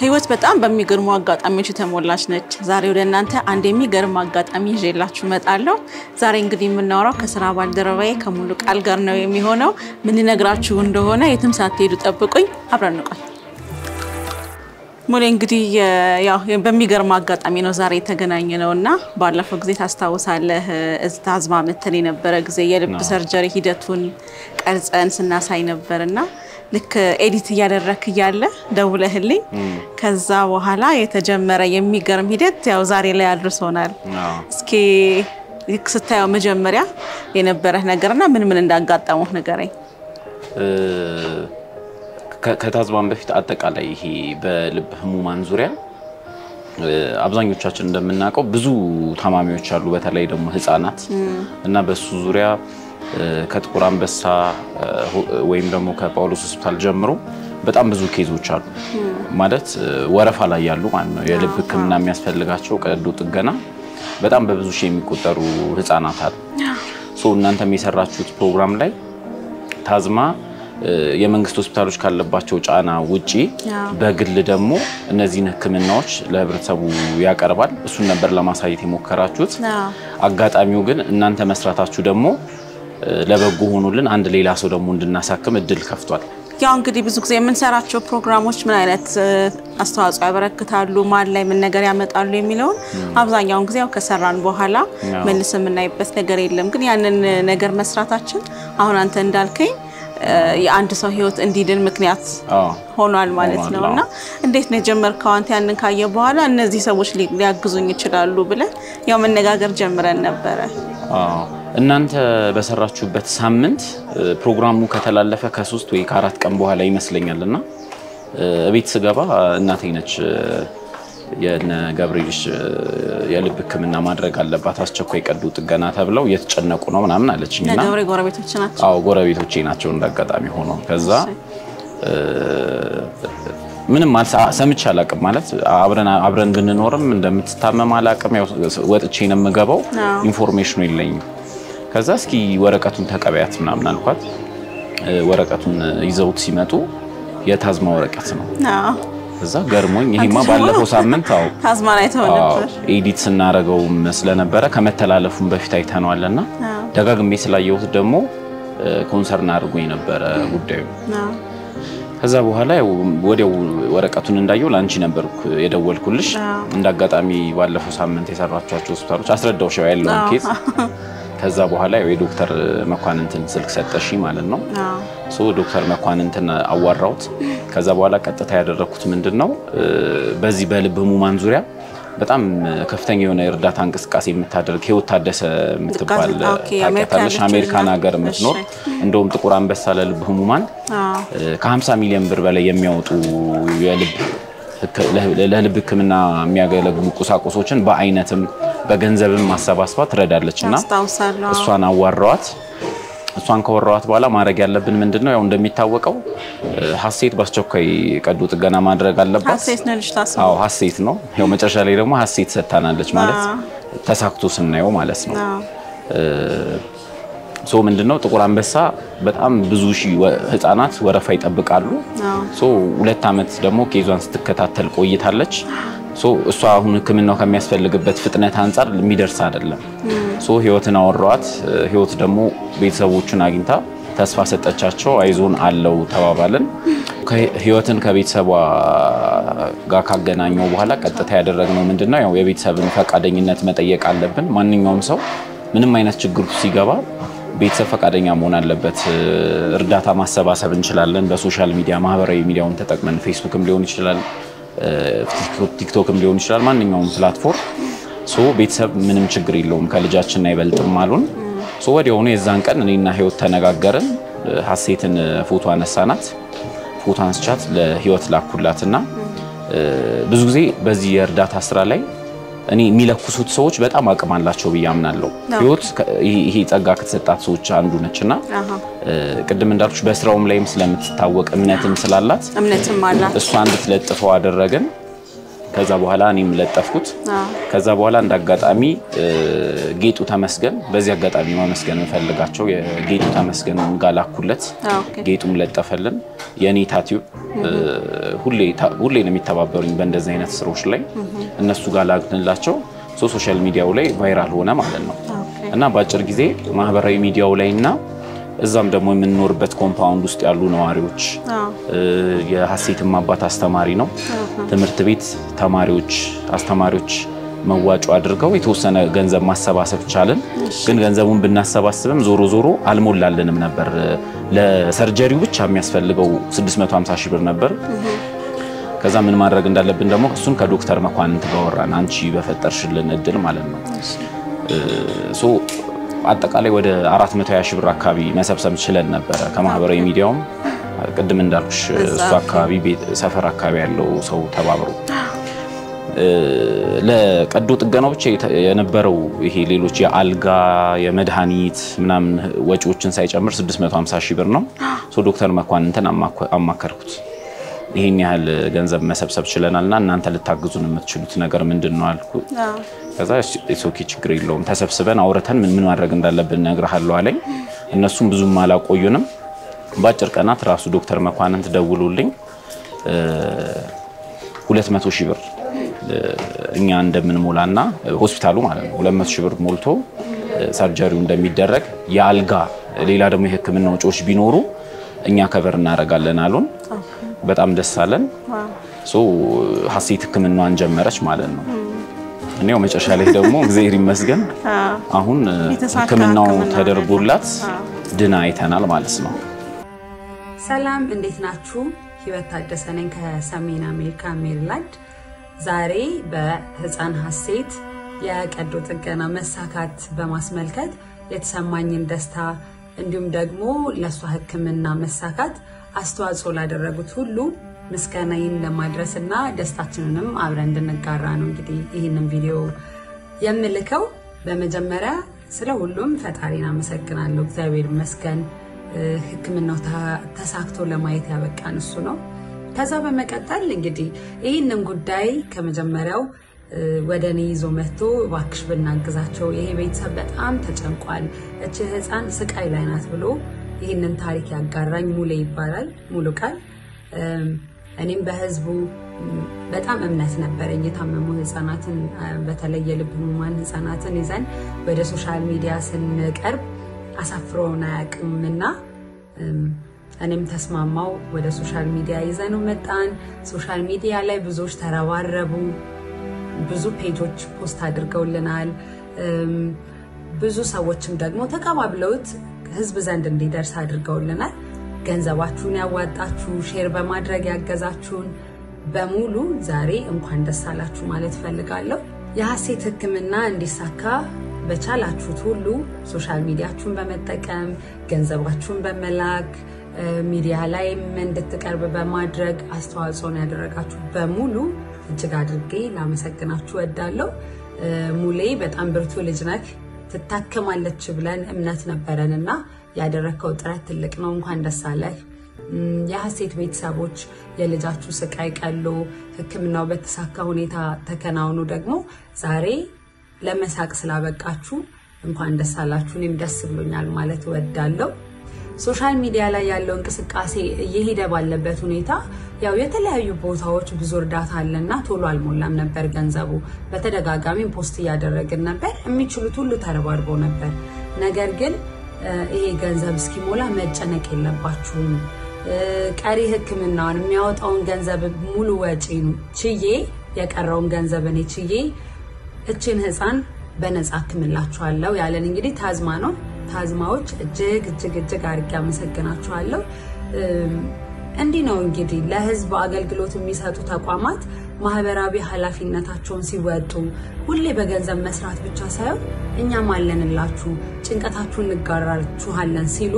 ህይወት በጣም በሚገርሙ አጋጣሚዎች የተሞላች ነች። ዛሬ ወደ እናንተ አንድ የሚገርም አጋጣሚ ይዤላችሁ መጣለሁ። ዛሬ እንግዲህ የምናወራው ከስራ ባልደረባዬ ከሙሉ ቃል ጋር ነው የሚሆነው። ምን ልነግራችሁ እንደሆነ የትም ሳትሄዱ ጠብቁኝ፣ አብረን እንቆይ። ሙሉ እንግዲህ ያው በሚገርም አጋጣሚ ነው ዛሬ የተገናኘነውና ባለፈው ጊዜ ታስታውሳለህ ታዝማ መተን የነበረ ጊዜ የልብ ሰርጀሪ ሂደቱን ቀርጸን ስናሳይ ነበርና ልክ ኤዲት ያደረክ ያለ ደውለህልኝ ከዛ በኋላ የተጀመረ የሚገርም ሂደት ያው ዛሬ ላይ አድርሶናል። እስኪ ስታየው መጀመሪያ የነበረ ነገርና ምን እንዳጋጠመው ነገረኝ። ከታዝባን በፊት አጠቃላይ ይሄ በልብ ህሙማን ዙሪያ አብዛኞቻችን እንደምናውቀው ብዙ ታማሚዎች አሉ፣ በተለይ ደግሞ ህፃናት እና በሱ ዙሪያ ከጥቁር አንበሳ ወይም ደግሞ ከጳውሎስ ሆስፒታል ጀምሮ በጣም ብዙ ኬዞች አሉ ማለት ወረፋ ላይ ያሉ ማለት ነው። የልብ ህክምና የሚያስፈልጋቸው ቀዶ ጥገና በጣም በብዙ ሺህ የሚቆጠሩ ህፃናት አሉ። እናንተም የሰራችሁት ፕሮግራም ላይ ታዝማ የመንግስት ሆስፒታሎች ካለባቸው ጫና ውጪ በግል ደግሞ እነዚህን ህክምናዎች ለህብረተሰቡ ያቀርባል። እሱን ነበር ለማሳየት የሞከራችሁት። አጋጣሚው ግን እናንተ መስራታችሁ ደግሞ ለበጎ ሆኖልን አንድ ሌላ ሰው ደግሞ እንድናሳክም እድል ከፍቷል። ያው እንግዲህ ብዙ ጊዜ የምንሰራቸው ፕሮግራሞች ምን አይነት አስተዋጽኦ ያበረክታሉ፣ ማን ላይ ምን ነገር ያመጣሉ የሚለው አብዛኛውን ጊዜ ያው ከሰራን በኋላ መልስ የምናይበት ነገር የለም። ግን ያንን ነገር መስራታችን አሁን አንተ እንዳልከኝ የአንድ ሰው ህይወት እንዲድን ምክንያት ሆኗል ማለት ነውና እንዴት ነው ጀመርከው? አንተ ያንን ካየ በኋላ እነዚህ ሰዎች ሊያግዙኝ ይችላሉ ብለ ያው መነጋገር ጀምረን ነበር። እናንተ በሰራችሁበት ሳምንት ፕሮግራሙ ከተላለፈ ከ3 ወይ ከ4 ቀን በኋላ ይመስለኛልና እቤት ስገባ እናቴ ነች የነ ገብርኤልሽ የልብ ህክምና ማድረግ አለባት አስቸኳይ ቀዶ ጥገና ተብለው እየተጨነቁ ነው ምናምን አለችኝና ገብርኤል ጎረቤቶች ናቸው። አዎ ጎረቤቶቼ ናቸው እንዳጋጣሚ ሆኖ ከዛ ምንም ሰምቼ አላቅም ማለት አብረን ብንኖርም እንደምትታመም አላቅም። ያው ወጥቼ ነው የምገባው ኢንፎርሜሽኑ የለኝም። ከዛ እስኪ ወረቀቱን ተቀበያት ምናምን አልኳት። ወረቀቱን ይዘውት ሲመጡ የታዝማ ወረቀት ነው። ከዛ ገርሞኝ ይሄማ ባለፈው ሳምንት ታዝማ ላይ ተወለደ ኤዲት ስናረገው ስለነበረ ከመተላለፉም በፊት አይተናልና ደጋግሜ ስላየሁት ደግሞ ኮንሰርን አድርጎኝ ነበር ጉዳዩ። ከዛ በኋላ ወዲያው ወረቀቱን እንዳየው ላንቺ ነበርኩ የደወልኩልሽ። እንዳጋጣሚ ባለፈው ሳምንት የሰራቻቸው ሆስፒታሎች አስረዳውሽ ያለው ኬዝ ከዛ በኋላ የዶክተር መኳንንትን ስልክ ሰጠሽ ማለት ነው። ዶክተር መኳንንትን አዋራውት። ከዛ በኋላ ቀጥታ ያደረኩት ምንድነው በዚህ በልብ ህሙማን ዙሪያ በጣም ከፍተኛ የሆነ እርዳታ እንቅስቃሴ የምታደርግ ህይወት ታደሰ የምትባል ታውቂያለሽ፣ አሜሪካን ሀገር የምትኖር እንደውም ጥቁር አንበሳ ለልብ ህሙማን ከ50 ሚሊዮን ብር በላይ የሚያወጡ ለልብ ህክምና የሚያገለግሉ ቁሳቁሶችን በአይነትም በገንዘብም ማሰባሰባ ትረዳለችና እሷን አዋራዋት። እሷን ከወራዋት በኋላ ማድረግ ያለብን ምንድነው ያው እንደሚታወቀው ሐሴት ባስቸኳይ ቀዶ ጥገና ማድረግ አለባት። ሐሴት ነው ልጅታስ? አዎ ሐሴት ነው። ያው መጨረሻ ላይ ደግሞ ሐሴት ሰጣናለች ማለት ተሳክቶ ስናየው ማለት ነው። ምንድነው ጥቁር አንበሳ በጣም ብዙ ሺህ ህፃናት ወረፋ ይጠብቃሉ። 2 አመት ደግሞ ኬዟን ስትከታተል ቆይታለች። እሷ አሁን ህክምናው ከሚያስፈልግበት ፍጥነት አንፃር የሚደርስ አይደለም። ህይወትን አወራዋት። ህይወት ደግሞ ቤተሰቦቹን አግኝታ ተስፋ ሰጠቻቸው። አይዞን አለው ተባባልን። ህይወትን ከቤተሰቧ ጋር ካገናኘው በኋላ ቀጥታ ያደረግነው ምንድነው ያው የቤተሰብን ፈቃደኝነት መጠየቅ አለብን። ማንኛውም ሰው ምንም አይነት ችግር ሲገባ ቤተሰብ ፈቃደኛ መሆን አለበት። እርዳታ ማሰባሰብ እንችላለን በሶሻል ሚዲያ ማህበራዊ ሚዲያውን ተጠቅመን ፌስቡክም ሊሆን ይችላል ቲክቶክም ሊሆን ይችላል ማንኛውም ፕላትፎርም ቤተሰብ ምንም ችግር የለውም ከልጃችን አይበልጥም አሉን። ወዲያውኑ የዛን ቀን እኔና ህይወት ተነጋገርን። ሐሴትን ፎቶ አነሳናት። ፎቶ አንስቻት ለህይወት ላኩላትና ብዙ ጊዜ በዚህ የእርዳታ ስራ ላይ እኔ የሚለኩሱት ሰዎች በጣም አቅም አላቸው ብያምናለሁ። ህይወት ይሄ ጸጋ ከተሰጣት ሰዎች አንዱ ነችና ቅድም እንዳልኩሽ በስራውም ላይም ስለምትታወቅ እምነትም ስላላት እሷ እንድትለጥፈው አደረገን። ከዛ በኋላ እኔም ለጠፍኩት ከዛ በኋላ እንዳጋጣሚ ጌጡ ተመስገን በዚህ አጋጣሚ ማመስገን እንፈልጋቸው የጌጡ ተመስገን ጋላኩለት ጌጡም ለጠፈልን የኔታቲው ሁሌ ነው የሚተባበሩኝ በእንደዚህ አይነት ስራዎች ላይ እነሱ ጋላግንላቸው ሶሻል ሚዲያው ላይ ቫይራል ሆነ ማለት ነው እና ባጭር ጊዜ ማህበራዊ ሚዲያው ላይና እዛም ደግሞ የምንኖርበት ኮምፓውንድ ውስጥ ያሉ ነዋሪዎች የሐሴትም አባት አስተማሪ ነው ትምህርት ቤት ተማሪዎች አስተማሪዎች መዋጮ አድርገው የተወሰነ ገንዘብ ማሰባሰብ ቻለን ግን ገንዘቡን ብናሰባስብም ዞሮ አልሞላለንም ነበር ለሰርጀሪው ብቻ የሚያስፈልገው 650 ሺህ ብር ነበር ከዛ ምን ማድረግ እንዳለብን ደግሞ እሱን ከዶክተር መኳንንት ጋር ወራን አንቺ በፈጠርሽልን እድል ማለት ነው አጠቃላይ ወደ 420 ሺህ ብር አካባቢ መሰብሰብ ችለን ነበር ከማህበራዊ ሚዲያውም ቅድም እንዳልኩሽ እሱ አካባቢ ሰፈር አካባቢ ያለው ሰው ተባብሮ ለቀዶ ጥገናው ብቻ የነበረው ይሄ ሌሎች የአልጋ የመድኃኒት ምናምን ወጪዎችን ሳይጨምር 650 ሺህ ብር ነው ዶክተር መኳንንትን አማከርኩት ይሄን ያህል ገንዘብ መሰብሰብ ችለናልና እናንተ ልታግዙን የምትችሉት ነገር ምንድነው አልኩ ከዛ ኦኬ ችግር የለውም ተሰብስበን አውርተን ምን ማድረግ እንዳለብን ነግረሃለሁ አለኝ እነሱም ብዙም አላቆዩንም ባጭር ቀናት ራሱ ዶክተር መኳንንት ደውሉልኝ 200 ሺህ ብር እኛ እንደምንሞላና ሆስፒታሉ ማለት ነው 200 ሺህ ብር ሞልቶ ሰርጀሪው እንደሚደረግ ያልጋ ሌላ ደግሞ የህክምና ወጪዎች ቢኖሩ እኛ ከቨር እናረጋለን አሉን በጣም ደስ አለን ሐሴት ህክምናዋን ጀመረች ማለት ነው እኔው መጨረሻ ላይ ደግሞ እግዚአብሔር ይመስገን አሁን ህክምናው ተደርጎላት ድና አይተናል ማለት ነው ሰላም እንዴት ናችሁ ህይወት ታደሰ ነኝ ከሰሜን አሜሪካ ሜሪላንድ ዛሬ በህፃን ሐሴት የቀዶ ጥገና መሳካት በማስመልከት የተሰማኝን ደስታ እንዲሁም ደግሞ ለሷ ህክምና መሳካት አስተዋጽኦ ላደረጉት ሁሉ ምስጋናዬን ለማድረስና ደስታችንንም አብረን እንድንጋራ ነው እንግዲህ ይሄንን ቪዲዮ የምልከው በመጀመሪያ ስለ ሁሉም ፈጣሪን አመሰግናለሁ እግዚአብሔር ይመስገን ህክምናው ተሳክቶ ለማየት ያበቃን እሱ ነው ከዛ በመቀጠል እንግዲህ ይሄንን ጉዳይ ከመጀመሪያው ወደኔ ይዞ መጥቶ ባክሽ ብናግዛቸው ይሄ ቤተሰብ በጣም ተጨንቋል እቺ ህፃን ስቃይ ላይ ናት ብሎ ይሄንን ታሪክ ያጋራኝ ሙሌ ይባላል ሙሉ ቃል እኔም በህዝቡ በጣም እምነት ነበርኝ የታመሙ ህፃናትን በተለይ የልብ ህሙማን ህፃናትን ይዘን ወደ ሶሻል ሚዲያ ስንቀርብ አሳፍሮና ያቅምና እኔም ተስማማው ወደ ሶሻል ሚዲያ ይዘነው መጣን ሶሻል ሚዲያ ላይ ብዙዎች ተረባረቡ ብዙ ፔጆች ፖስት አድርገውልናል ብዙ ሰዎችም ደግሞ ተቀባብለውት ህዝብ ዘንድ እንዲደርስ አድርገውልናል ገንዘባችሁን ያዋጣችሁ ሼር በማድረግ ያገዛችሁን በሙሉ ዛሬ እንኳን ደስ አላችሁ ማለት ፈልጋለሁ የሐሴት ህክምና እንዲሳካ በቻላችሁት ሁሉ ሶሻል ሚዲያችሁን በመጠቀም ገንዘባችሁን በመላክ ሚዲያ ላይ እንድትቀርብ በማድረግ አስተዋጽኦን ያደረጋችሁ በሙሉ እጅግ አድርጌ ላመሰግናችሁ ወዳለሁ ሙሌ በጣም ብርቱ ልጅ ነህ ትታከማለች ብለን እምነት ነበረንና ያደረከው ጥረት ትልቅ ነው እንኳን ደስ አለህ የሐሴት ቤተሰቦች የልጃችሁ ስቃይ ቀሎ ህክምናው በተሳካ ሁኔታ ተከናውኖ ደግሞ ዛሬ ለመሳቅ ስላበቃችሁ እንኳን ደስ አላችሁ እኔም ደስ ብሎኛል ማለት ወዳለሁ ሶሻል ሚዲያ ላይ ያለው እንቅስቃሴ እየሄደ ባለበት ሁኔታ ያው የተለያዩ ቦታዎች ብዙ እርዳታ አለና ቶሎ አልሞላም ነበር ገንዘቡ በተደጋጋሚ ፖስት ያደረግን ነበር የሚችሉት ሁሉ ተረባርበው ነበር ነገር ግን ይሄ ገንዘብ እስኪሞላ መጨነቅ የለባችሁም ቀሪ ህክምናውን የሚያወጣውን ገንዘብ ሙሉ ወጪን ችዬ የቀረውን ገንዘብ እኔ ችዬ እቺን ህፃን በነፃ ህክምላችኋለሁ ያለን እንግዲህ ታዝማ ነው ታዝማዎች እጅግ አርጋ መሰግናችኋለሁ እንዲህ ነው እንግዲህ ለህዝብ አገልግሎት የሚሰጡ ተቋማት ማህበራዊ ኃላፊነታቸውን ሲወጡ ሁሌ በገንዘብ መስራት ብቻ ሳይሆን እኛም አለንላችሁ ጭንቀታችሁን እንጋራችኋለን ሲሉ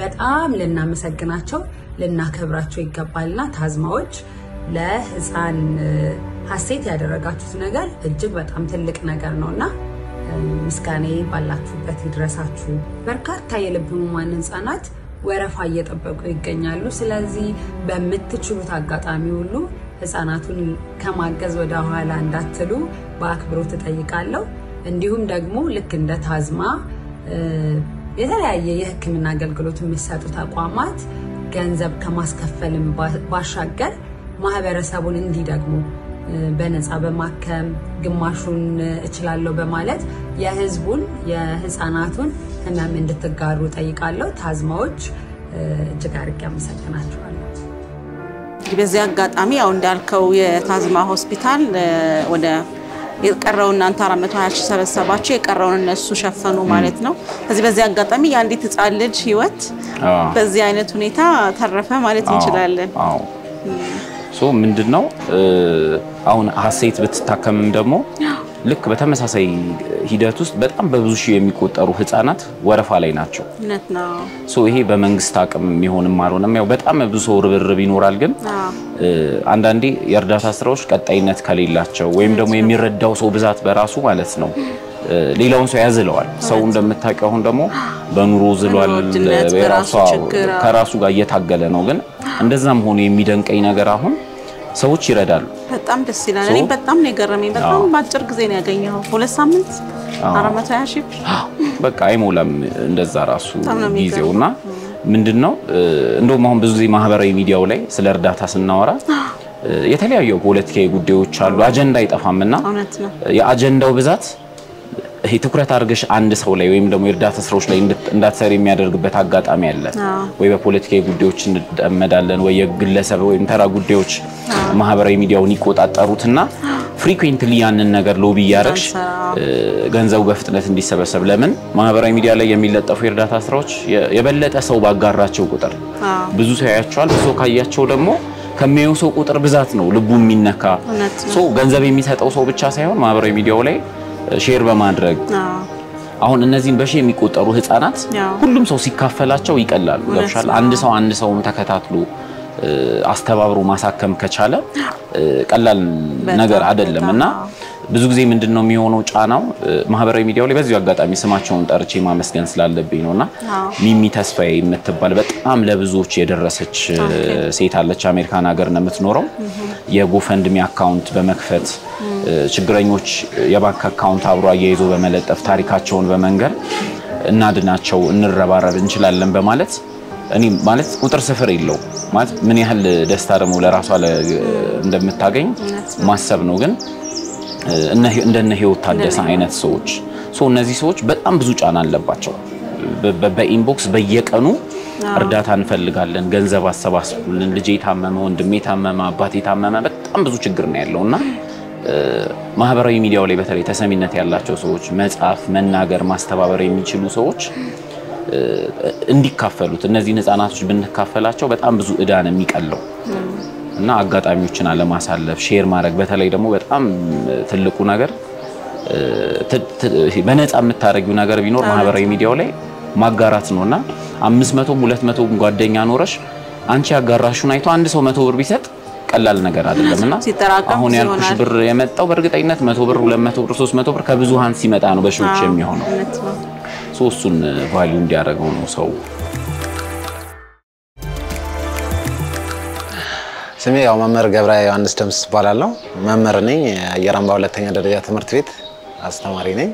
በጣም ለናመሰግናቸው ለናከብራቸው ይገባልና ታዝማዎች ለህፃን ሐሴት ያደረጋችሁት ነገር እጅግ በጣም ትልቅ ነገር ነውና ምስጋናዬ ባላችሁበት ይድረሳችሁ በርካታ የልብ ህሙማን ህፃናት ወረፋ እየጠበቁ ይገኛሉ ስለዚህ በመትችሉት አጋጣሚ ሁሉ ህፃናቱን ከማገዝ ወደ ኋላ እንዳትሉ በአክብሮት ተጠይቃለሁ እንዲሁም ደግሞ ልክ እንደ ታዝማ የተለያየ የህክምና አገልግሎት የሚሰጡ ተቋማት ገንዘብ ከማስከፈልም ባሻገር ማህበረሰቡን እንዲደግሙ በነፃ በማከም ግማሹን እችላለሁ በማለት የህዝቡን የህፃናቱን ህመም እንድትጋሩ ጠይቃለሁ ታዝማዎች እጅግ አድርጌ አመሰግናችኋለሁ በዚህ አጋጣሚ ያው እንዳልከው የታዝማ ሆስፒታል ወደ የቀረው እናንተ 420 ሰበሰባችሁ የቀረውን እነሱ ሸፈኑ ማለት ነው ስለዚህ በዚህ አጋጣሚ የአንዲት ህፃን ልጅ ህይወት በዚህ አይነት ሁኔታ ተረፈ ማለት እንችላለን ሶ ምንድነው አሁን ሀሴት ብትታከምም ደግሞ ልክ በተመሳሳይ ሂደት ውስጥ በጣም በብዙ ሺህ የሚቆጠሩ ህፃናት ወረፋ ላይ ናቸው ነትና ሶ ይሄ በመንግስት አቅም የሚሆንም አልሆነም ያው በጣም ብዙ ሰው ርብርብ ይኖራል ግን አንዳንዴ የእርዳታ ስራዎች ቀጣይነት ከሌላቸው ወይም ደግሞ የሚረዳው ሰው ብዛት በራሱ ማለት ነው ሌላውን ሰው ያዝለዋል ሰው እንደምታውቀው አሁን ደግሞ በኑሮ ዝሏል ከራሱ ጋር እየታገለ ነው ግን እንደዛም ሆነ የሚደንቀኝ ነገር አሁን ሰዎች ይረዳሉ በጣም ደስ ይላል እኔ በጣም ነው የገረመኝ በጣም ባጭር ጊዜ ነው ያገኘው 2 ሳምንት 420 ሺህ በቃ አይሞላም እንደዛ ራሱ ጊዜውና ምንድነው እንደውም አሁን ብዙ ጊዜ ማህበራዊ ሚዲያው ላይ ስለ እርዳታ ስናወራ የተለያዩ ፖለቲካዊ ጉዳዮች አሉ አጀንዳ አይጠፋምና የአጀንዳው ብዛት ይሄ ትኩረት አድርገሽ አንድ ሰው ላይ ወይም ደግሞ የእርዳታ ስራዎች ላይ እንዳትሰሪ የሚያደርግበት አጋጣሚ አለ ወይ በፖለቲካዊ ጉዳዮች እንደመዳለን ወይ የግለሰብ ወይም ተራ ጉዳዮች ማህበራዊ ሚዲያውን ይቆጣጣሩትና ፍሪኩዌንትሊ ያንን ነገር ሎቢ ያረክሽ ገንዘቡ በፍጥነት እንዲሰበሰብ ለምን ማህበራዊ ሚዲያ ላይ የሚለጠፉ የእርዳታ ስራዎች የበለጠ ሰው ባጋራቸው ቁጥር ብዙ ሰው ያያቸዋል ብዙ ካያቸው ደግሞ ከሚያዩ ሰው ቁጥር ብዛት ነው ልቡ የሚነካ ሶ ገንዘብ የሚሰጠው ሰው ብቻ ሳይሆን ማህበራዊ ሚዲያው ላይ ሼር በማድረግ አሁን እነዚህን በሺ የሚቆጠሩ ህፃናት ሁሉም ሰው ሲካፈላቸው ይቀላሉ ለምሳሌ አንድ ሰው ተከታትሎ አስተባብሮ ማሳከም ከቻለ ቀላል ነገር አይደለምና ብዙ ጊዜ ምንድነው የሚሆነው ጫናው ማህበራዊ ሚዲያው ላይ በዚህ አጋጣሚ ስማቸውን ጠርቼ ማመስገን ስላለብኝ ነውና ሚሚ ተስፋዬ የምትባል በጣም ለብዙዎች የደረሰች ሴት አለች አሜሪካን ሀገር ነው የምትኖረው የጎፈንድሚ አካውንት በመክፈት ችግረኞች የባንክ አካውንት አብሮ አያይዞ በመለጠፍ ታሪካቸውን በመንገር እናድናቸው እንረባረብ እንችላለን በማለት እኔ ማለት ቁጥር ስፍር የለው ማለት ምን ያህል ደስታ ደግሞ ለራሷ እንደምታገኝ ማሰብ ነው ግን እንደነ ህይወት ታደሰ አይነት ሰዎች እነዚህ ሰዎች በጣም ብዙ ጫና አለባቸው በኢንቦክስ በየቀኑ እርዳታ እንፈልጋለን ገንዘብ አሰባስቡልን ልጄ ታመመ ወንድሜ ታመመ አባቴ ታመመ በጣም ብዙ ችግር ነው ያለውና ማህበራዊ ሚዲያው ላይ በተለይ ተሰሚነት ያላቸው ሰዎች መጻፍ መናገር ማስተባበር የሚችሉ ሰዎች እንዲካፈሉት እነዚህ ህፃናቶች ብንካፈላቸው በጣም ብዙ እዳን የሚቀለው እና አጋጣሚዎችን አለማሳለፍ ሼር ማድረግ በተለይ ደግሞ በጣም ትልቁ ነገር በነፃ የምታረጊው ነገር ቢኖር ማህበራዊ ሚዲያው ላይ ማጋራት ነውና 500 200 ጓደኛ ኖረሽ አንቺ ያጋራሹን አይቶ አንድ ሰው 100 ብር ቢሰጥ ቀላል ነገር አይደለምና አሁን ያልኩሽ ብር የመጣው በእርግጠኝነት 100 ብር 200 ብር 300 ብር ከብዙሃን ሲመጣ ነው በሺዎች የሚሆነው ሶስቱን ቫልዩ እንዲያደርገው ነው ሰው ስሜ ያው መምህር ገብረ ዮሐንስ ደምስ ይባላልው መምህር ነኝ የራምባ ሁለተኛ ደረጃ ትምህርት ቤት አስተማሪ ነኝ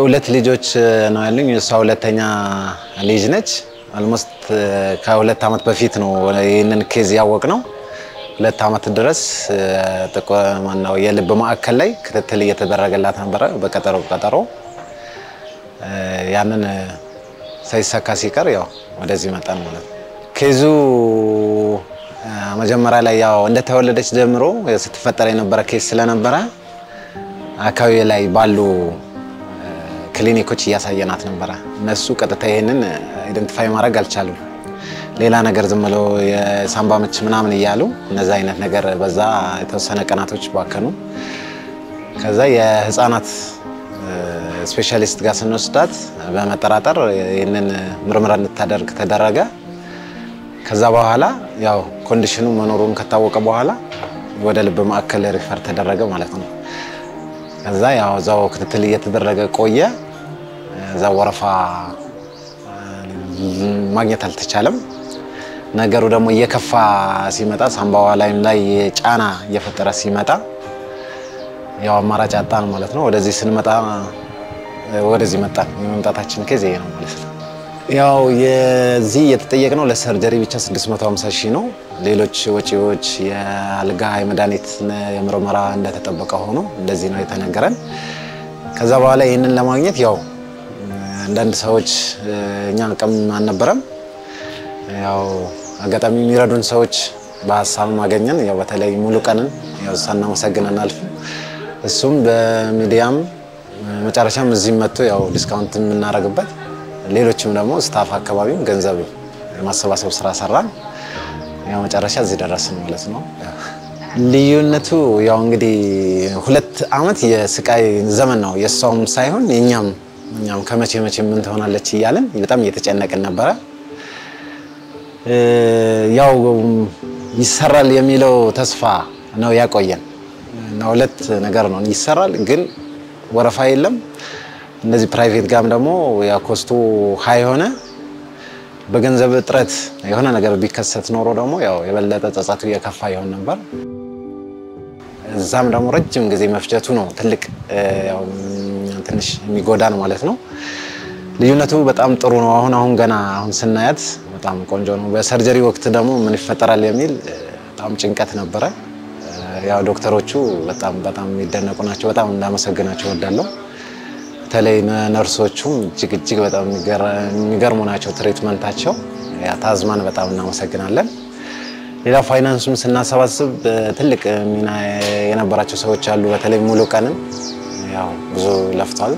ሁለት ልጆች ነው ያሉኝ እሷ ሁለተኛ ልጅ ነች almost ከሁለት አመት በፊት ነው ይሄንን ኬዝ ያወቅነው 2 አመት ድረስ ማነው የልብ ማዕከል ላይ ክትትል እየተደረገላት ነበር በቀጠሮ ያንን ሳይሳካ ሲቀር ያው ወደዚህ መጣን ማለት ነው ኬዙ መጀመሪያ ላይ ያው እንደተወለደች ጀምሮ ስትፈጠር የነበረ ኬስ ስለነበረ አካባቢ ላይ ባሉ ክሊኒኮች ያሳየናት ነበር እነሱ ቀጥታ ይሄንን አይደንቲፋይ ማድረግ አልቻሉም ሌላ ነገር ዝም ብለው የሳምባ ምች ምናምን ይያሉ እነዛ አይነት ነገር በዛ የተወሰነ ቀናቶች ባከኑ ከዛ የህፃናት ስፔሻሊስት ጋር ስንወስዳት በመጠራጠር ይሄንን ምርመራ እንድታደርግ ተደረገ ከዛ በኋላ ያው ኮንዲሽኑ መኖሩን ከታወቀ በኋላ ወደ ልብ ማዕከል ሪፈር ተደረገ ማለት ነው ከዛ ያው ዛው ክትትል እየተደረገ ቆየ ዛ ወረፋ ማግኘት አልተቻለም ነገሩ ደግሞ እየከፋ ሲመጣ ሳምባዋ ላይ ጫና እየፈጠረ ሲመጣ ያው አማራጭ አጣን ማለት ነው ወደዚህ ስንመጣ ወደዚህ መጣን የመምጣታችን ከዚ ነው ማለት ነው ያው የዚህ የተጠየቅነው ለሰርጀሪ ብቻ 650,000 ነው ሌሎች ወጪዎች የአልጋ የመድኃኒት የምርመራ እንደተጠበቀ ሆኖ እንደዚህ ነው የተነገረን ከዛ በኋላ ይሄንን ለማግኘት ያው አንዳንድ ሰዎች እኛ ቀም አንነበረም ያው አጋጣሚ የሚረዱን ሰዎች በሐሳብ ማገኘን ያው በተለይ ሙሉ ቀንን ያው ሳናመሰግነን አልፍ እሱም በሚዲያም መጨረሻም እዚህ መጥቶ ያው ዲስካውንት የምናረግበት ሌሎችም ደግሞ ስታፍ አካባቢም ገንዘብ የማሰባሰብ ስራ ሰራን ያው መጨረሻ እዚህ ደረስን ማለት ነው ልዩነቱ ያው እንግዲህ 2 አመት የስቃይ ዘመን ነው የሷም ሳይሆን እኛም ከመቼ ምን ትሆናለች ይያለን በጣም እየተጨነቀን ነበር ያው ይሰራል የሚለው ተስፋ ነው ያቆየን ነው ሁለት ነገር ነው ይሰራል ግን ወረፋ የለም እንደዚህ ፕራይቬት ጋም ደግሞ ያኮስቱ ሃይ ሆነ በገንዘብ ጥረት የሆነ ነገር ቢከሰት ኖሮ ደግሞ ያው የበለጠ ጸጸቱ የከፋ ይሆን ነበር እዛም ደግሞ ረጅም ጊዜ መፍጀቱ ነው ትልቅ ያው ትንሽ የሚጎዳን ማለት ነው ልዩነቱ በጣም ጥሩ ነው አሁን ገና ስናያት በጣም ቆንጆ ነው በሰርጀሪ ወቅት ደግሞ ምን ይፈጠራል የሚል በጣም ጭንቀት ነበር ያው ዶክተሮቹ በጣም ይደነቁ ናቸው በጣም እንዳመሰግናቸው ወዳለው ተለይ ነርሶቹም እጅግ በጣም የሚገርሙ ናቸው ትሪትመንታቸው ያ ታዝማን በጣም እናመሰግናለን ሌላ ፋይናንስም ስናሰባስብ ትልቅ ሚና የነበራቸው ሰዎች አሉ በተለይ ሙሉ ቀንን ያው ብዙ ለፍቷል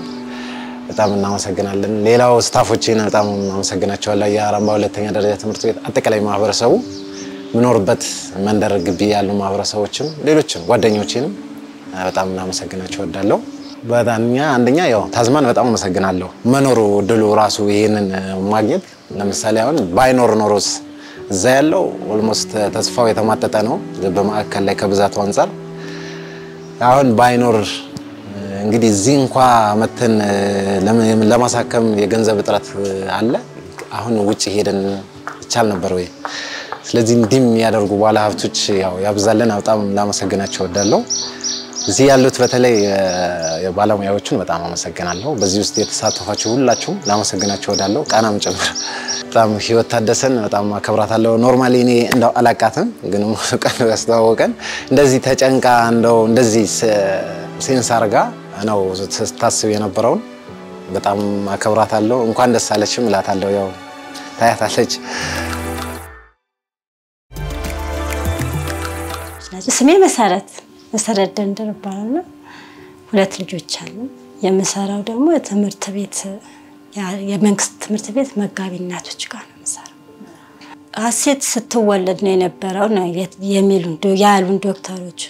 በጣም እናመሰግናለን ሌላው ስታፎችን በጣም እናመሰግናቸዋለን የአራምባ ሁለተኛ ደረጃ ትምህርት ቤት አጠቃላይ ማህበረሰቡ ምኖርበት መንደር ግቢ ያሉ ማህበረሰቦችም ሌሎችም ጓደኞቼንም በጣም እናመሰግናቸው ወዳለው በጣምኛ አንደኛ ያው ታዝማን በጣም አመሰግናለሁ መኖሩ ድሉ ራሱ ይሄንን ማግኘት ለምሳሌ አሁን ባይኖር ኖሮስ እዛ ያለው ኦልሞስት ተስፋው የተማጠጠ ነው በማዕከል ላይ ከብዛቱ አንፃር አሁን ባይኖር እንግዲህ እዚህ እንኳን መተን ለማሳከም የገንዘብ እጥረት አለ አሁን ውጪ ሄደን ይቻል ነበር ወይ ስለዚህ እንዲም ያደርጉ ባለ ሀብቶች ያው ያብዛለን በጣም ላመሰግናቸው ወዳለው እዚህ ያሉት በተለይ የባለሙያዎችን በጣም አመሰግናለሁ በዚህ ውስጥ የተሳተፋችሁ ሁላችሁም ላመሰግናቸው ወዳለው ቃናም ጨምር በጣም ህይወት ታደሰን በጣም አከብራታለሁ ኖርማሊ እኔ እንደው አላቃተም ግን ቀን ያስተዋወቀን እንደዚህ ተጨንቃ እንደው እንደዚህ ሴንስ አርጋ ነው ታስብ የነበረው በጣም አከብራታለሁ እንኳን ደስ አለሽም እላታለሁ ያው ታያታለች ስሜ መሰረት ደንደር ይባላል ሁለት ልጆች አሉ የምሰራው ደግሞ ትምህርት ቤት የመንግስት ትምህርት ቤት መጋቢ እናቶች ጋር ነው የምሰራው ሀሴት ስትወለድ ነው የነበረው ነው ያሉን ዶክተሮች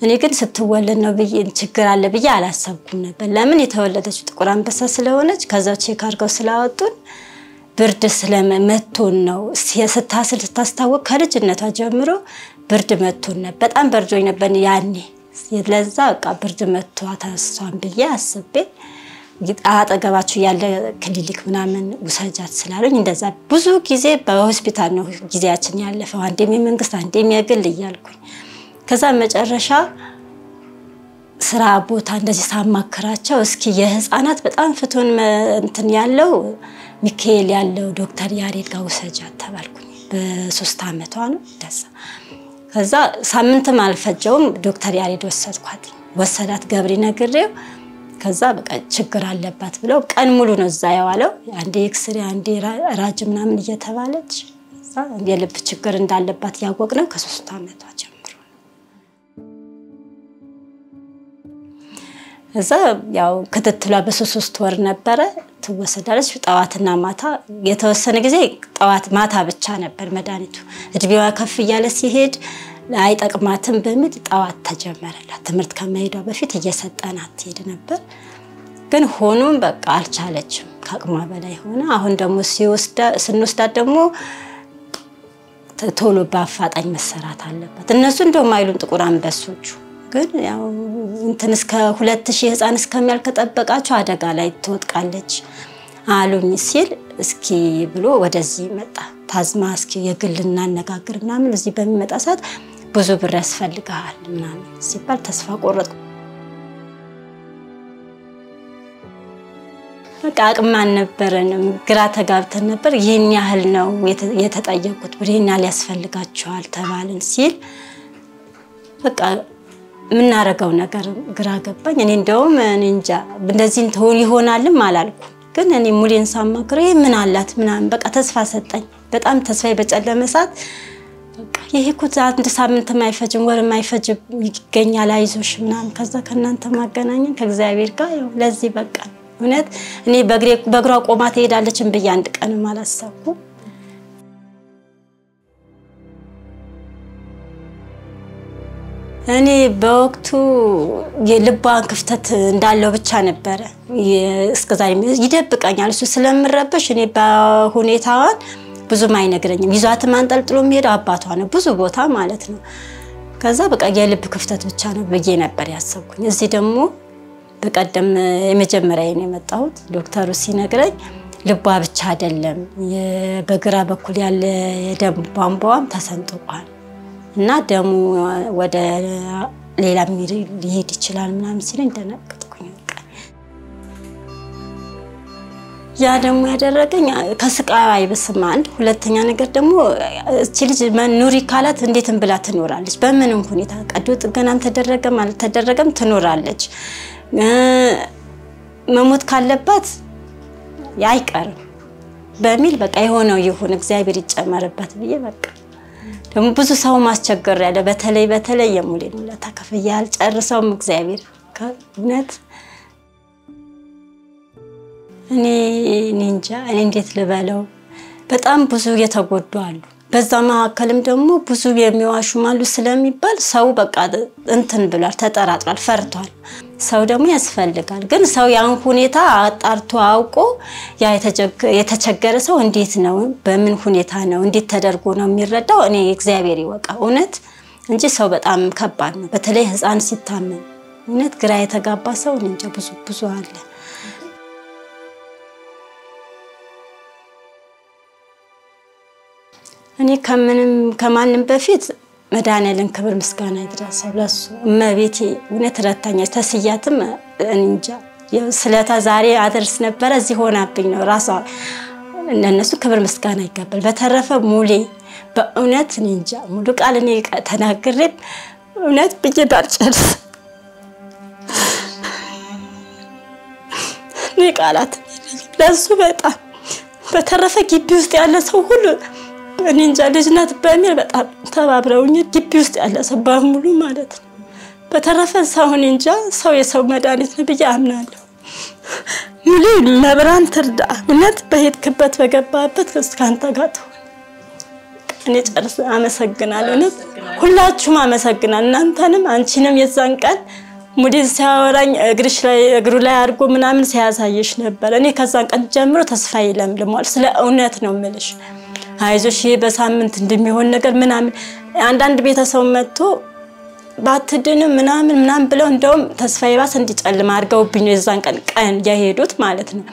እኔ ግን ስትወለድ ነው ብዬ ችግር አለ ብዬ አላሰብኩም ነበር ለምን የተወለደችው ጥቁር አንበሳ ስለሆነች ከዛው ቼክ አድርገው ስላወጡን ብርድ ስለመቶን ነው ስታስታውቅ ከልጅነቷ ጀምሮ ብርድ መቶን ነበር በጣም በርዶኝ ነበር ያኔ ስለዛ በቃ ብርድ መቷት አሷን ብዬ አስቤ አጠገባችሁ ያለ ክሊኒክ ምናምን ውሰጃት ስላሉኝ እንደዛ ብዙ ጊዜ በሆስፒታል ነው ጊዜያችን ያለፈው አንዴም የመንግስት አንዴም የግል እያልኩኝ ከዛ መጨረሻ ስራ ቦታ እንደዚህ ሳማከራቸው እስኪ የህፃናት በጣም ፍቱን እንትን ያለው ሚካኤል ያለው ዶክተር ያሬድ ጋር ውሰጃት ተባልኩኝ በ3 አመቷ ነው እንደዛ ከዛ ሳምንትም አልፈጀውም ዶክተር ያሬድ ወሰዳት ገብሪ ነግሬው ከዛ በቃ ችግር አለባት ብለው ቀን ሙሉ ነው እዛ ያዋለው አንዴ ኤክስሬ አንዴ ራጅ ምናምን እየተባለች እዛ የልብ ችግር እንዳለባት ያወቅነው ከ3 አመቷ ጀምሮ እዛ ያው ክትትሏ በ3 ወር ነበረ ትወሰዳለች ጣዋትና ማታ የተወሰነ ጊዜ ጣዋት ማታ ብቻ ነበር መድኃኒቱ እድሜዋ ከፍ ይያለ ሲሄድ አይጠቅማትም በሚል ጣዋት ተጀመረላት ትምህርት ከመሄዷ በፊት እየሰጠናት ሄድ ነበር ግን ሆኖም በቃ አልቻለችም ከአቅሟ በላይ ሆነ አሁን ደግሞ ስንወስዳት ደግሞ ቶሎ ባፋጣኝ መሰራት አለበት እነሱ እንደውም አይሉን ጥቁር አንበሶቹ ግን ያው እንትን እስከ 2000 ህፃን እስከሚያልቅ ተጠበቃቸው አደጋ ላይ ትወድቃለች አሉኝ ሲል እስኪ ብሎ ወደዚህ መጣ ታዝማ እስኪ የግልና አነጋግር ምናምን እዚህ በሚመጣ ሰዓት ብዙ ብር ያስፈልጋል ምናምን ሲባል ተስፋ ቆረጥኩ። በቃ አቅም አልነበረንም ግራ ተጋብተን ነበር። ይሄን ያህል ነው የተጠየቁት ብሬና ሊያስፈልጋቸዋል ተባልን ሲል በቃ ምን አረጋው ነገር ግራ ገባኝ። እኔ እንደውም እንጃ እንደዚህ ተሆን ይሆናልም አላልኩ ግን እኔ ሙሌን ሳማክረ ምን አላት ምናምን በቃ ተስፋ ሰጠኝ። በጣም ተስፋዬ በጨለመ ሰዓት በቃ ይሄ እኮ አንድ ሳምንት ማይፈጅም ወር ማይፈጅም ይገኛል አይዞሽ ምናምን ከዛ ከናንተ ማገናኘን ከእግዚአብሔር ጋር ያው ለዚህ በቃ እውነት እኔ በእግሯ ቆማ ትሄዳለች እንብያ አንድ ቀን ማላሰብኩ። እኔ በወቅቱ የልባን ክፍተት እንዳለው ብቻ ነበር እስከዛሬ ይደብቀኛል እሱ ስለምረበሽ እኔ በሁኔታዋን ብዙም አይነግረኝም። ይዟት ማንጠልጥሎ የሚሄደው አባቷ ነው ብዙ ቦታ ማለት ነው። ከዛ በቃ የልብ ክፍተት ብቻ ነው ብዬ ነበር ያሰብኩኝ። እዚህ ደግሞ በቀደም የመጀመሪያ ነው የመጣሁት ዶክተሩ ሲነግረኝ ልቧ ብቻ አይደለም በግራ በኩል ያለ የደም ቧንቧም ተሰንጥቋል እና ደሙ ወደ ሌላ ሊሄድ ይችላል ምናምን ሲለኝ ደነገጥኩኝ። ያ ደግሞ ያደረገኝ ከስቃይ አይብስም አንድ ሁለተኛ ነገር ደግሞ እቺ ልጅ ኑሪ ካላት እንዴትም ብላ ትኖራለች በምንም ሁኔታ ቀዶ ጥገናም ተደረገም አልተደረገም ትኖራለች። መሞት ካለባት ያይቀርም በሚል በቃ የሆነው ይሁን እግዚአብሔር ይጨመርበት ብዬ በቃ ደግሞ ብዙ ሰው ማስቸገር ያለ በተለይ የሙሌን ውለታ ከፍያል ጨርሰውም እግዚአብሔር ከእውነት እኔ እንጃ እኔ እንዴት ልበለው በጣም ብዙ የተጎዱ አሉ። በዛ መካከልም ደግሞ ብዙ የሚዋሹ ማሉ ስለሚባል ሰው በቃ እንትን ብሏል ተጠራጥሯል ፈርቷል። ሰው ደግሞ ያስፈልጋል ግን ሰው ያን ሁኔታ አጣርቶ አውቆ ያ የተቸገረ ሰው እንዴት ነው በምን ሁኔታ ነው እንዴት ተደርጎ ነው የሚረዳው እኔ እግዚአብሔር ይወቃ እውነት እንጂ ሰው በጣም ከባድ ነው። በተለይ ህፃን ሲታመም እውነት ግራ የተጋባ ሰው እንጂ ብዙ አለ። እኔ ከማንም በፊት መድኃኒዓለም ክብር ምስጋና ይድረሰው ለሱ እመቤቴ እውነት ረታኛች ተስያትም እንጃ ስለታ ዛሬ አደርስ ነበር እዚህ ሆናብኝ ነው ራሷ እነሱ ክብር ምስጋና ይገባል። በተረፈ ሙሌ በእውነት እንጃ ሙሉ ቃል እኔ ተናግሬ እውነት ብዬ ባልጨርስ እኔ ቃላት ለሱ በጣም በተረፈ ግቢ ውስጥ ያለ ሰው ሁሉ እኔ እንጃ ልጅናት በሚል በጣም ተባብረውኝ ግቢ ውስጥ ያለ ሰው በሙሉ ማለት ነው። በተረፈ ሰው እንጃ ሰው የሰው መድኃኒት ነው ብዬ አምናለሁ። ሙሌ መብራን ትርዳ እውነት በሄድክበት በገባበት እስካንተ ጋር ተሆነ እኔ ጨርስ አመሰግናለሁ። እውነት ሁላችሁም አመሰግናለሁ እናንተንም አንቺንም የዛን ቀን ሙሌ ሲያወራኝ እግሩ ላይ አድርጎ ምናምን ሲያሳየሽ ነበር። እኔ ከዛን ቀን ጀምሮ ተስፋዬ ለምልሟል ስለ እውነት ነው የምልሽ። አይዞሽ በሳምንት እንደሚሆን ነገር ምናምን አንዳንድ ቤተሰብ መጥቶ ባትድን ምናምን ብለው እንደውም ተስፋዬ ባስ እንዲጨልም አድርገውብኝ የዛን ቀን ያሄዱት ማለት ነው።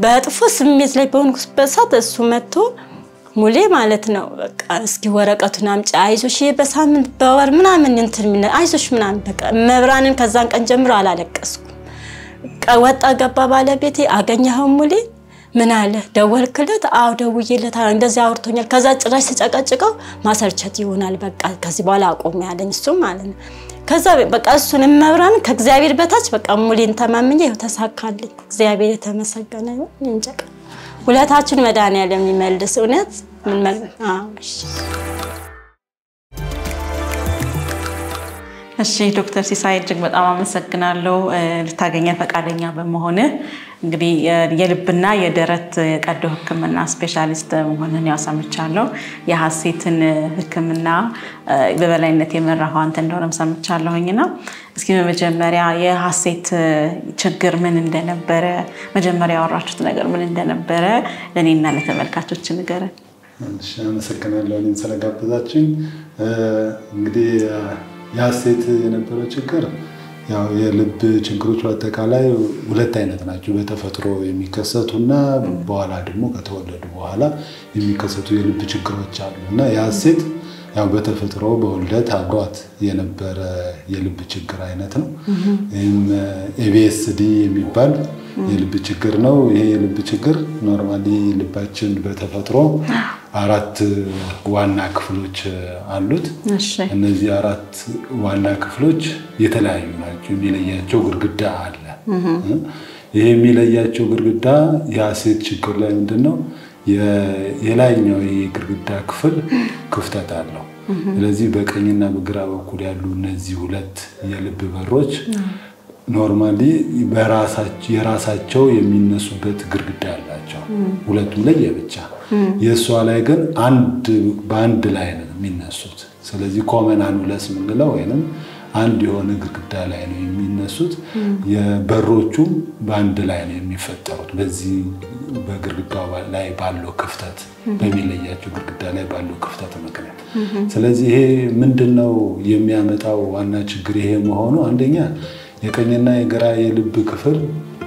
በጥፎ ስሜት ላይ በሆንኩበት ሰዓት እሱ መጥቶ ሙሌ ማለት ነው በቃ እስኪ ወረቀቱን አምጪ አይዞሽ በሳምንት በወር ምናምን እንትን አይዞሽ ምናምን በቃ መብራንን ከዛን ቀን ጀምሮ አላለቀስኩ። ወጣ ገባ ባለቤቴ አገኘኸው ሙሌ ምን አለ ደወልክለት? አው ደውዬለት እንደዚህ አውርቶኛል። ከዛ ጭራሽ ተጨቀጭቀው ማሰርቸት ይሆናል በቃ ከዚህ በኋላ አቆም ያለኝ እሱ ማለት ነው። ከዛ በቃ እሱን መብራን ከእግዚአብሔር በታች በቃ ሙሌን ተማምኜ ተሳካልኝ። እግዚአብሔር የተመሰገነ ይሁን እንጂ ሁለታችን መድኃኒዓለም ይመልስ እውነት ምን እሺ ዶክተር ሲሳይ እጅግ በጣም አመሰግናለሁ ልታገኘ ፈቃደኛ በመሆነ እንግዲህ የልብና የደረት ቀዶ ህክምና ስፔሻሊስት መሆንን ያሳምቻለሁ። የሐሴትን ህክምና በበላይነት የመራው አንተ እንደሆነም ሰምቻለሁኝና እስኪ በመጀመሪያ የሐሴት ችግር ምን እንደነበረ መጀመሪያ ያወራችሁት ነገር ምን እንደነበረ ለኔና ለተመልካቾች ንገረን። እሺ አመሰግናለሁ እኔን ስለጋበዛችሁኝ። እንግዲህ የሐሴት የነበረው ችግር ያው የልብ ችግሮች በአጠቃላይ ሁለት አይነት ናቸው በተፈጥሮ የሚከሰቱና በኋላ ደግሞ ከተወለዱ በኋላ የሚከሰቱ የልብ ችግሮች አሉና ያሴት ያው በተፈጥሮ በውልደት አብሯት የነበረ የልብ ችግር አይነት ነው ABSD የሚባል የልብ ችግር ነው ይሄ የልብ ችግር ኖርማሊ ልባችን በተፈጥሮ አራት ዋና ክፍሎች አሉት እነዚህ አራት ዋና ክፍሎች የተለያዩ ናቸው የሚለያቸው ግድግዳ አለ ይሄ የሚለያቸው ግድግዳ ያሴት ችግር ላይ ምንድነው የላይኛው የግድግዳ ክፍል ክፍተት አለው ስለዚህ በቀኝና በግራ በኩል ያሉ እነዚህ ሁለት የልብ በሮች ኖርማሊ የራሳቸው የሚነሱበት ግድግዳ አላቸው ሁለቱም ላይ የብቻ የሷ ላይ ግን በአንድ ላይ ነው የሚነሱት ስለዚህ ኮመን አኑለስ ምንለው ወይንም አንድ የሆነ ግድግዳ ላይ ነው የሚነሱት የበሮቹም በአንድ ላይ ነው የሚፈጠሩት በዚህ በግድግዳው ላይ ባለው ክፍተት በሚለያቸው ግድግዳ ላይ ባለው ክፍተት ምክንያት ስለዚህ ይሄ ምንድነው የሚያመጣው ዋና ችግር ይሄ መሆኑ አንደኛ የቀኝና የግራ የልብ ክፍል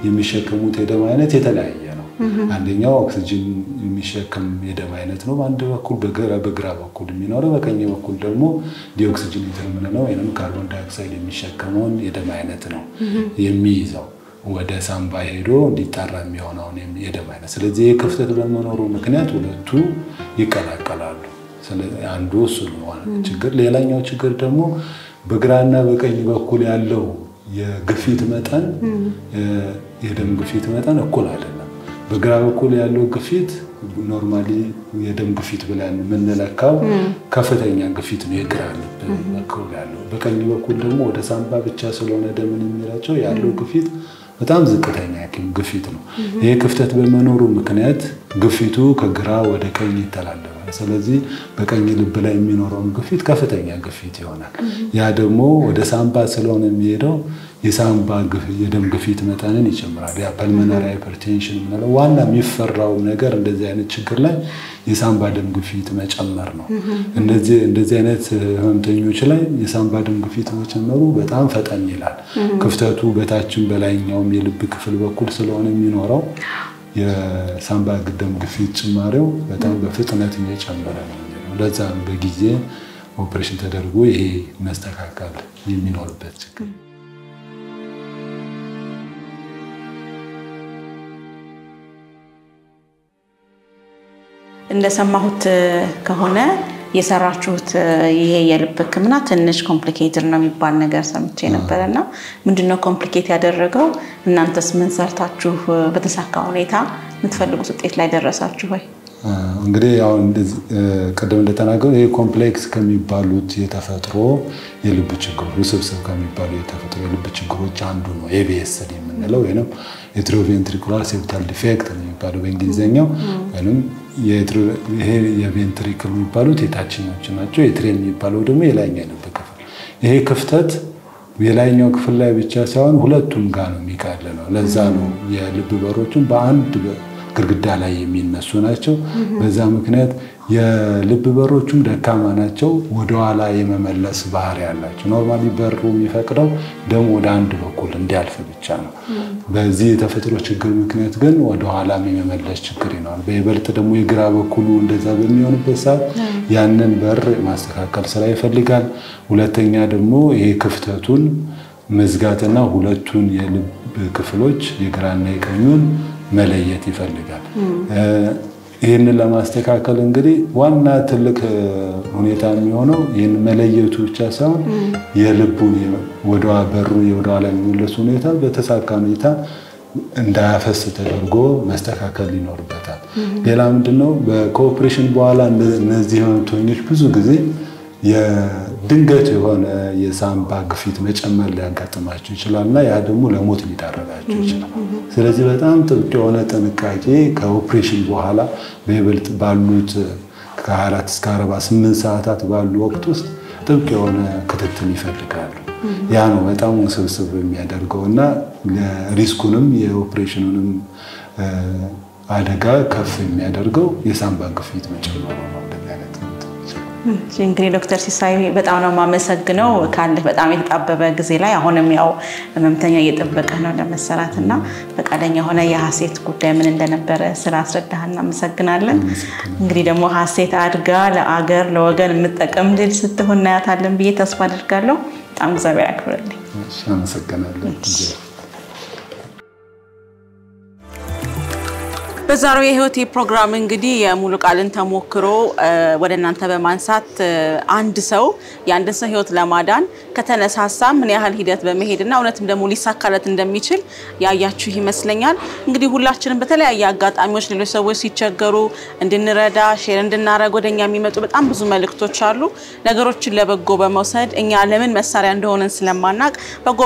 የሚሸከሙት የደም አይነት የተለያየ ነው አንደኛው ኦክሲጅን የሚሸከም የደም አይነት ነው በአንድ በኩል በግራ በኩል የሚኖረው በቀኝ በኩል ደግሞ ዲኦክሲጅኔትድ ምንለው ወይንም ካርቦን ዳይኦክሳይድ የሚሸከመውን የደም አይነት ነው የሚይዘው ወደ ሳምባ ሄዶ እንዲጣራ የሚሆነው የደም አይነት ስለዚህ የክፍተት በመኖሩ ምክንያት ሁለቱ ይቀላቀላሉ ስለዚህ አንዱ እሱ ነው ችግር ሌላኛው ችግር ደግሞ በግራና በቀኝ በኩል ያለው የግፊት መጠን የደም ግፊት መጠን እኩል አይደለም በግራ በኩል ያለው ግፊት ኖርማሊ የደም ግፊት ብለን ምንለካው ከፍተኛ ግፊት ነው የግራ ልብ በኩል ያለው በቀኝ በኩል ደግሞ ወደ ሳምባ ብቻ ስለሆነ ደምን የሚራጨው ያለው ግፊት በጣም ዝቅተኛ ግፊት ነው ይሄ ክፍተት በመኖሩ ምክንያት ግፊቱ ከግራ ወደ ቀኝ ይተላለፋል ስለዚህ በቀኝ ልብ ላይ የሚኖረው ግፊት ከፍተኛ ግፊት ይሆናል ያ ደግሞ ወደ ሳምባ ስለሆነ የሚሄደው የሳምባ የደም ግፊት መጠንን ይጨምራል ያ ፐልሞናሪ ሃይፐርቴንሽን ማለት ዋና የሚፈራው ነገር እንደዚህ አይነት ችግር ላይ የሳምባ ደም ግፊት መጨመር ነው እንደዚህ አይነት ህመምተኞች ላይ የሳምባ ደም ግፊት መጨመሩ በጣም ፈጠን ይላል ክፍተቱ በታችን በላይኛው የልብ ክፍል በኩል ስለሆነ የሚኖረው የሳምባ ደም ግፊት ጭማሪው በጣም በፍጥነት እየጨመረ ነው ለዛ በጊዜ ኦፕሬሽን ተደርጎ ይሄ መስተካከል የሚኖርበት ችግር እንደሰማሁት ከሆነ የሰራችሁት ይሄ የልብ ህክምና ትንሽ ኮምፕሊኬትድ ነው የሚባል ነገር ሰምቼ ነበርና ምንድነው ኮምፕሊኬት ያደረገው እናንተስ ምን ሰርታችሁ በተሳካ ሁኔታ የምትፈልጉት ውጤት ላይ ደረሳችሁ ወይ እንግዲህ ያው እንደዚህ ቀደም እንደተናገረው ይሄ ኮምፕሌክስ ከሚባሉት የተፈጥሮ የልብ ችግሮች ውስብስብ ከሚባሉ የተፈጥሮ የልብ ችግሮች አንዱ ነው ABSD የምንለው ወይንም atrioventricular septal defect የሚባለው በእንግሊዘኛው ወይንም ይሄ የቬንትሪክል የሚባሉት የታችኞች ናቸው የትሬን የሚባለው ደግሞ የላይኛው የልብ ክፍል ይሄ ክፍተት የላይኛው ክፍል ላይ ብቻ ሳይሆን ሁለቱም ጋር ነው የሚካለለው ለዛ ነው የልብ በሮቹን በአንድ ግድግዳ ላይ የሚነሱ ናቸው በዛ ምክንያት የልብ በሮቹም ደካማ ናቸው ወደ ኋላ የመመለስ ባህሪ ያላቸው ኖርማሊ በሩ የሚፈቅደው ደም ወደ አንድ በኩል እንዲያልፍ ብቻ ነው በዚህ የተፈጥሮ ችግር ምክንያት ግን ወደ ኋላ የመመለስ ችግር ይኖራል በይበልጥ ደግሞ የግራ በኩሉ እንደዛ በሚሆንበት ሰዓት ያንን በር ማስተካከል ስራ ይፈልጋል ሁለተኛ ደግሞ ይሄ ክፍተቱን መዝጋትና ሁለቱን የልብ ክፍሎች የግራና የቀኙን መለየት ይፈልጋል ይሄንን ለማስተካከል እንግዲህ ዋና ትልቅ ሁኔታ የሚሆነው ይሄን መለየቱ ብቻ ሳይሆን የልቡን ወደዋ በሩ የወደዋ ላይ የሚመለስ ሁኔታ በተሳካ ሁኔታ እንዳያፈስ ተደርጎ መስተካከል ይኖርበታል ሌላ ምንድነው በኮኦፕሬሽን በኋላ እነዚህ ህመምተኞች ብዙ ጊዜ የድንገት የሆነ የሳምባ ግፊት መጨመር ሊያጋጥማቸው ይችላልና ያ ደግሞ ለሞት ሊዳረጋቸው ይችላል ስለዚህ በጣም ጥብቅ የሆነ ጥንቃቄ ከኦፕሬሽን በኋላ በይበልጥ ባሉት ከ24 እስከ 48 ሰዓታት ባሉ ወቅት ውስጥ ጥብቅ የሆነ ክትትል ይፈልጋሉ ያ ነው በጣም ውስብስብ የሚያደርገውና ለሪስኩንም የኦፕሬሽኑንም አደጋ ከፍ የሚያደርገው የሳምባ ግፊት መጨመሩ ነው እንግዲህ ዶክተር ሲሳይ በጣም ነው ማመሰግነው ካለ በጣም የተጣበበ ጊዜ ላይ አሁንም ያው ህመምተኛ እየጠበቀ ነው ለመሰራትና ፈቃደኛ ሆነ የሐሴት ጉዳይ ምን እንደነበረ ስራ አስረዳህና እናመሰግናለን። እንግዲህ ደግሞ ሐሴት አድጋ ለአገር ለወገን የምትጠቀም ልጅ ስትሆን እናያታለን ብዬ ተስፋ አድርጋለሁ። በጣም እግዚአብሔር ያክብርልኝ። አመሰግናለሁ። በዛሬው የህይወቴ ፕሮግራም እንግዲህ የሙሉ ቃልን ተሞክሮ ወደ እናንተ በማንሳት አንድ ሰው የአንድ ሰው ህይወት ለማዳን ከተነሳሳ ምን ያህል ሂደት በመሄድና እውነትም ደግሞ ሊሳካለት እንደሚችል ያያችሁ ይመስለኛል። እንግዲህ ሁላችንም በተለያየ አጋጣሚዎች ሌሎች ሰዎች ሲቸገሩ እንድንረዳ ሼር እንድናረግ ወደኛ የሚመጡ በጣም ብዙ መልእክቶች አሉ። ነገሮችን ለበጎ በመውሰድ እኛ ለምን መሳሪያ እንደሆነን ስለማናቅ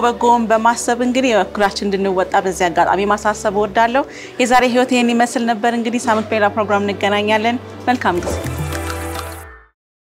በጎውን በማሰብ እንግዲህ የበኩላችን እንድንወጣ በዚህ አጋጣሚ ማሳሰብ እወዳለሁ። የዛሬ ህይወት ይሄን ይመስል ነበር። እንግዲህ ሳምንት በሌላ ፕሮግራም እንገናኛለን። መልካም ጊዜ